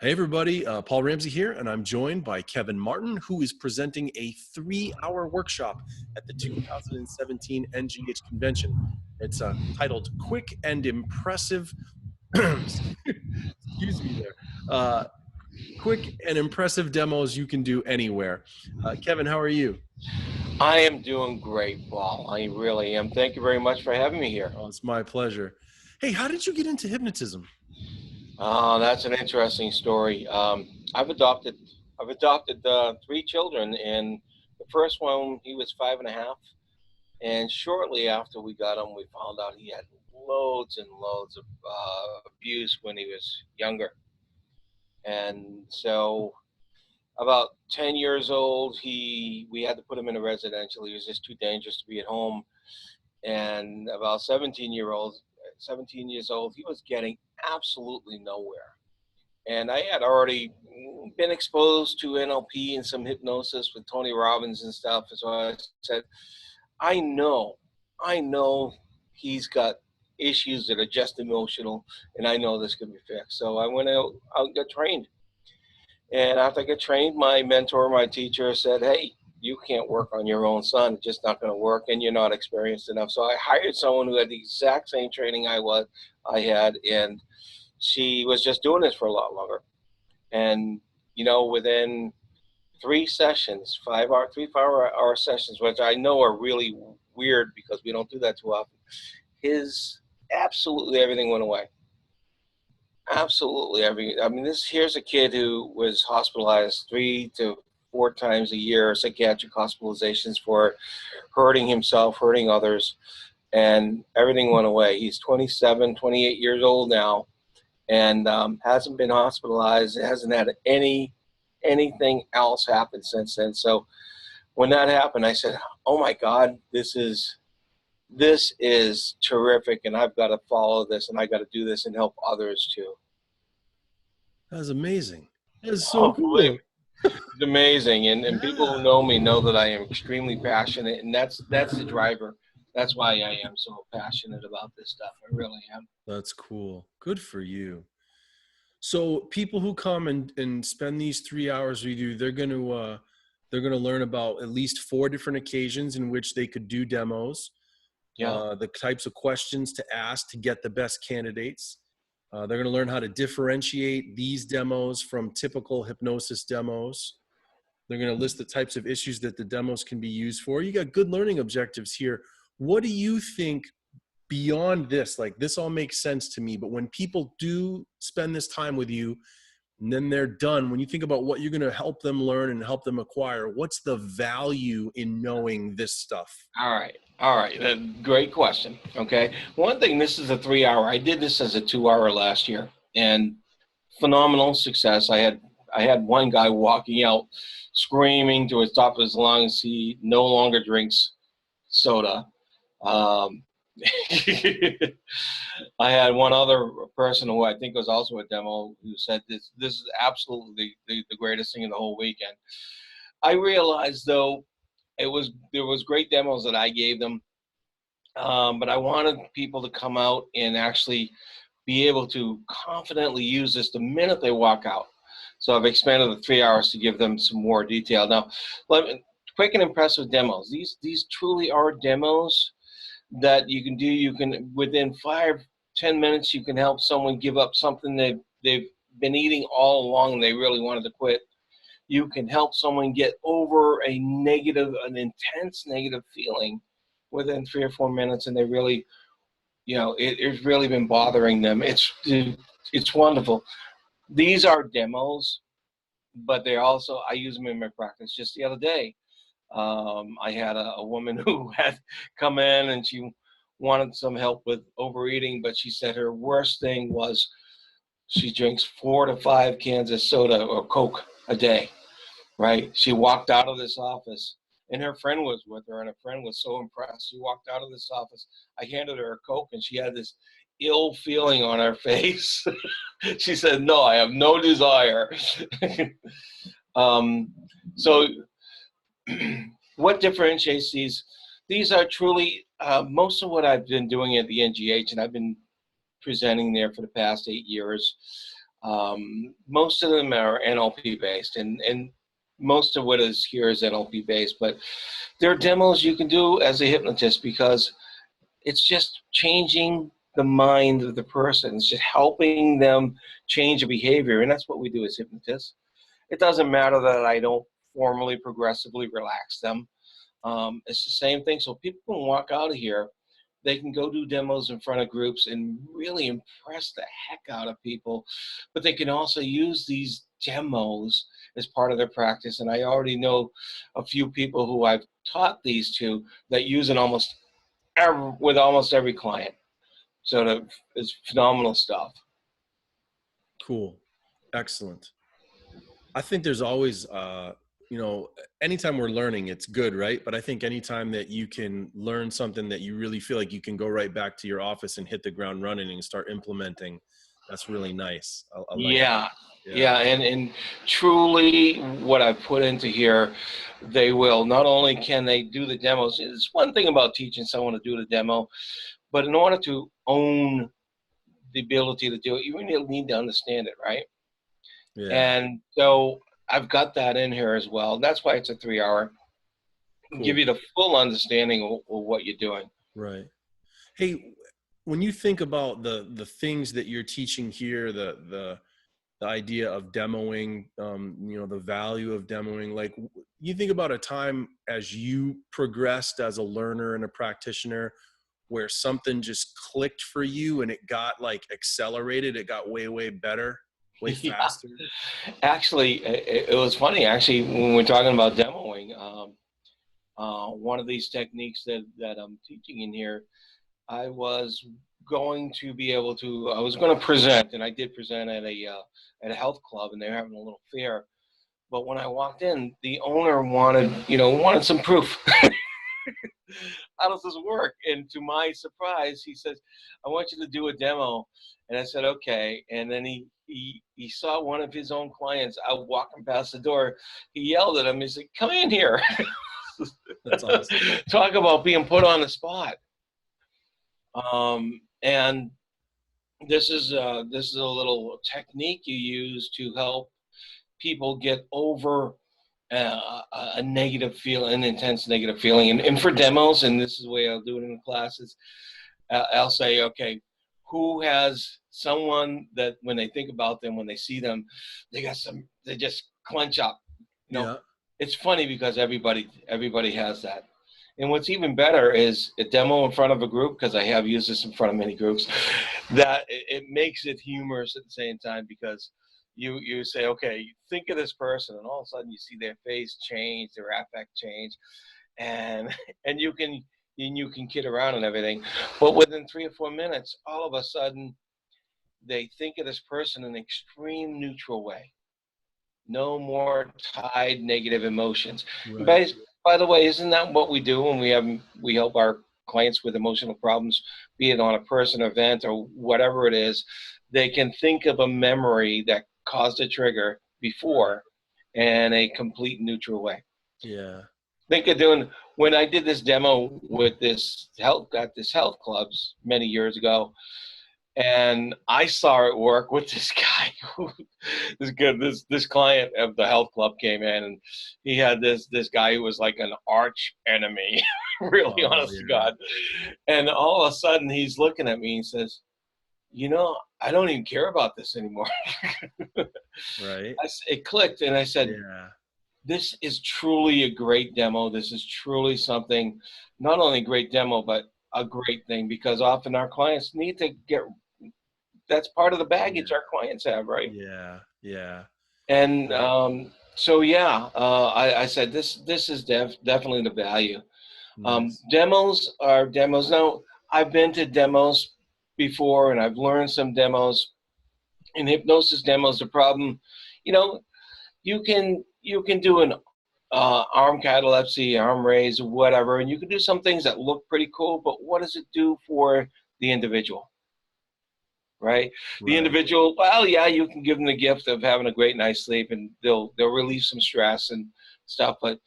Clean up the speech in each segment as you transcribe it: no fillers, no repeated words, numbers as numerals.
Hey everybody, Paul Ramsey here, and I'm joined by Kevin Martin, who is presenting a 3-hour workshop at the 2017 NGH convention. It's titled Quick and Impressive, excuse me there, Quick and Impressive Demos You Can Do Anywhere. Kevin, how are you? I am doing great, Paul. I really am. Thank you very much for having me here. Oh, it's my pleasure. Hey, how did you get into hypnotism? That's an interesting story. I've adopted 3 children, and the first one, he was 5.5, and shortly after we got him, we found out he had loads and loads of abuse when he was younger, and so about 10 years old, we had to put him in a residential. He was just too dangerous to be at home, and about 17 years old, he was getting absolutely nowhere. And I had already been exposed to NLP and some hypnosis with Tony Robbins and stuff. So I said, I know he's got issues that are just emotional, and I know this can be fixed. So I went out and got trained. And after I got trained, my mentor, my teacher said, hey, you can't work on your own son. It's just not going to work, and you're not experienced enough. So I hired someone who had the exact same training I had, and she was just doing this for a lot longer. And, within 3 sessions, 5-hour, 3 5-hour sessions, which I know are really weird because we don't do that too often, absolutely everything went away. Absolutely everything. I mean, here's a kid who was hospitalized 3 to 4 times a year, psychiatric hospitalizations for hurting himself, hurting others, and everything went away. He's 27, 28 years old now, and hasn't been hospitalized, hasn't had anything else happen since then. So when that happened, I said, oh my God, this is terrific, and I've got to follow this, and I got to do this and help others too. That's amazing. That's so cool. It's amazing, and people who know me know that I am extremely passionate, and that's the driver. That's why I am so passionate about this stuff. I really am. That's cool. Good for you. So people who come and spend these 3 hours with you, they're going to learn about at least 4 different occasions in which they could do demos. Yeah. The types of questions to ask to get the best candidates. They're going to learn how to differentiate these demos from typical hypnosis demos. They're going to list the types of issues that the demos can be used for. You got good learning objectives here. What do you think beyond this? Like, this all makes sense to me, but when people do spend this time with you and then they're done, when you think about what you're going to help them learn and help them acquire, what's the value in knowing this stuff? All right. Great question. Okay. One thing, this is a 3-hour. I did this as a 2-hour last year, and phenomenal success. I had one guy walking out screaming to the top of his lungs. He no longer drinks soda. I had one other person who I think was also a demo who said this is absolutely the greatest thing in the whole weekend. I realized, though, there was great demos that I gave them, but I wanted people to come out and actually be able to confidently use this the minute they walk out. So I've expanded the 3 hours to give them some more detail. Now, quick and impressive demos. These truly are demos that you can do. You can, within 5-10 minutes, you can help someone give up something they've been eating all along and they really wanted to quit. You can help someone get over an intense negative feeling within 3 or 4 minutes, and they really, it's really been bothering them. It's wonderful. These are demos, but I use them in my practice. Just the other day, I had a woman who had come in and she wanted some help with overeating, but she said her worst thing was she drinks 4 to 5 cans of soda or Coke a day, right? She walked out of this office, and her friend was with her, and her friend was so impressed. She walked out of this office. I handed her a Coke, and she had this ill feeling on her face. She said, no, I have no desire. So what differentiates these? These are truly, most of what I've been doing at the NGH, and I've been presenting there for the past 8 years, Most of them are NLP based, and most of what is here is NLP based, but there are demos you can do as a hypnotist because it's just changing the mind of the person. It's just helping them change a behavior, and that's what we do as hypnotists. It doesn't matter that I don't formally, progressively relax them. It's the same thing. So people can walk out of here, they can go do demos in front of groups and really impress the heck out of people. But they can also use these demos as part of their practice. And I already know a few people who I've taught these to that use it with almost every client. So it's phenomenal stuff. Cool. Excellent. I think there's always, anytime we're learning, it's good, right? But I think anytime that you can learn something that you really feel like you can go right back to your office and hit the ground running and start implementing, that's really nice. I like Yeah. that. Yeah. And truly what I put into here, they will. Not only can they do the demos, it's one thing about teaching someone to do the demo, but in order to own the ability to do it, you really need to understand it, right? Yeah. And so I've got that in here as well. That's why it's a 3-hour. Cool. Give you the full understanding of what you're doing. Right. Hey, when you think about the things that you're teaching here, the idea of demoing, the value of demoing, like you think about a time as you progressed as a learner and a practitioner where something just clicked for you and it got like accelerated, it got way, way better, way faster. Yeah. Actually, it was funny, actually, when we're talking about demoing, one of these techniques that I'm teaching in here, I was going to present, and I did present at a health club, and they were having a little fair. But when I walked in, the owner wanted some proof. How does this work? And to my surprise, he says, I want you to do a demo. And I said, okay. And then he saw one of his own clients out walking past the door. He yelled at him. He said, come in here. That's awesome. Talk about being put on the spot. And this is a little technique you use to help people get over a negative feeling, an intense negative feeling. And for demos, and this is the way I'll do it in the classes, I'll say, okay, who has someone that when they think about them, when they see them, they just clench up. Yeah. It's funny because everybody has that. And what's even better is a demo in front of a group, because I have used this in front of many groups, that it makes it humorous at the same time, because you say, okay, think of this person, and all of a sudden you see their face change, their affect change, and you can kid around and everything. But within 3 or 4 minutes, all of a sudden, they think of this person in an extreme neutral way. No more tied negative emotions. Right. By the way, isn't that what we do when we help our clients with emotional problems, be it on a person, event, or whatever it is? They can think of a memory that caused a trigger before in a complete neutral way. Yeah. Think of when I did this demo with this health clubs many years ago, and I saw it work with this guy. This client of the health club came in, and he had this guy who was like an arch enemy, really, honest to God. And all of a sudden, he's looking at me and says, I don't even care about this anymore. Right. It clicked, and I said, yeah. This is truly a great demo. This is truly something, not only a great demo, but a great thing, because often our clients need to that's part of the baggage our clients have, right? Yeah. Yeah. And I said, this is definitely the value. Nice. Demos are demos. Now, I've been to demos before, and I've learned some demos. In hypnosis demos, the problem, you can do an arm catalepsy, arm raise, whatever, and you can do some things that look pretty cool, but what does it do for the individual? Right? The individual, well, yeah, you can give them the gift of having a great night's sleep, and they'll relieve some stress and stuff. But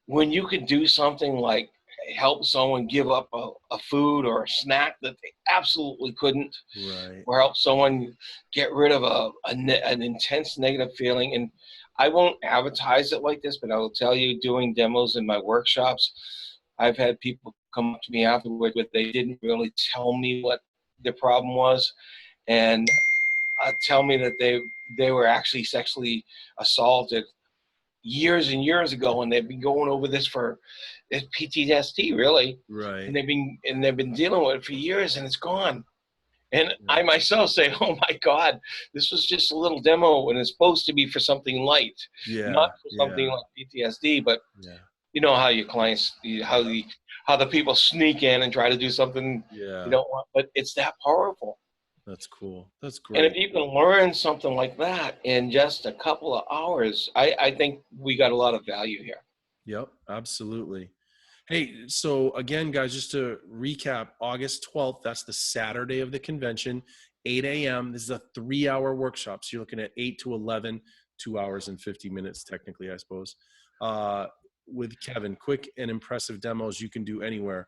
when you could do something like help someone give up a food or a snack that they absolutely couldn't, Right. or help someone get rid of an intense negative feeling. And I won't advertise it like this, but I will tell you, doing demos in my workshops, I've had people come up to me afterward, but they didn't really tell me what the problem was, and tell me that they were actually sexually assaulted years and years ago, and they've been going over this for PTSD, really, Right. and they've been dealing with it for years, and it's gone. And Yeah. I myself say, "Oh my God, this was just a little demo, and it's supposed to be for something light, Yeah. not for something Yeah. like PTSD." But Yeah. you know how your clients, how the people sneak in and try to do something you Yeah. don't want, but it's that powerful. That's cool. That's And if great. you can learn something like that in just a couple of hours, I think we got a lot of value here. Yep. Absolutely. Hey, so again, guys, just to recap, August 12th, that's the Saturday of the convention, 8 a.m. This is a 3-hour workshop. So you're looking at 8 to 11, 2 hours and 50 minutes, technically, I suppose, with Kevin. Quick and impressive demos you can do anywhere.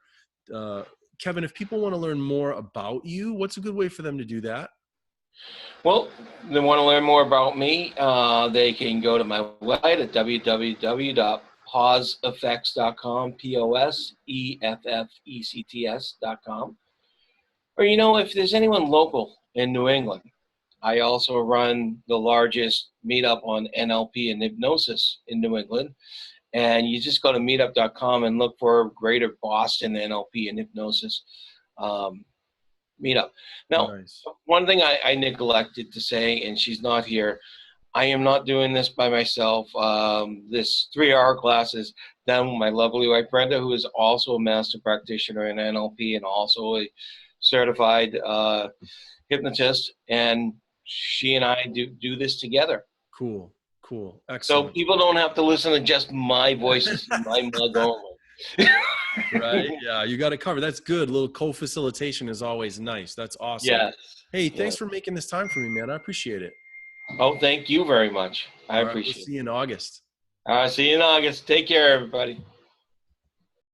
Uh, Kevin, if people want to learn more about you, what's a good way for them to do that? Well, they want to learn more about me, they can go to my website at www.poseffects.com, POSEFFECTS.com. Or, if there's anyone local in New England, I also run the largest meetup on NLP and hypnosis in New England. And you just go to meetup.com and look for Greater Boston NLP and hypnosis meetup. Now, Nice. one thing I neglected to say, and she's not here, I am not doing this by myself. This 3-hour class is done with my lovely wife, Brenda, who is also a master practitioner in NLP and also a certified hypnotist. And she and I do this together. Cool. Cool. So Excellent. people don't have to listen to just my voices and my mug only. Right. Yeah. You got it covered. That's good. A little co-facilitation is always nice. That's awesome. Yes. Hey, Yeah. thanks for making this time for me, man. I appreciate it. Oh, thank you very much. I All right. We'll appreciate see it. you in August. See you in August. Take care, everybody.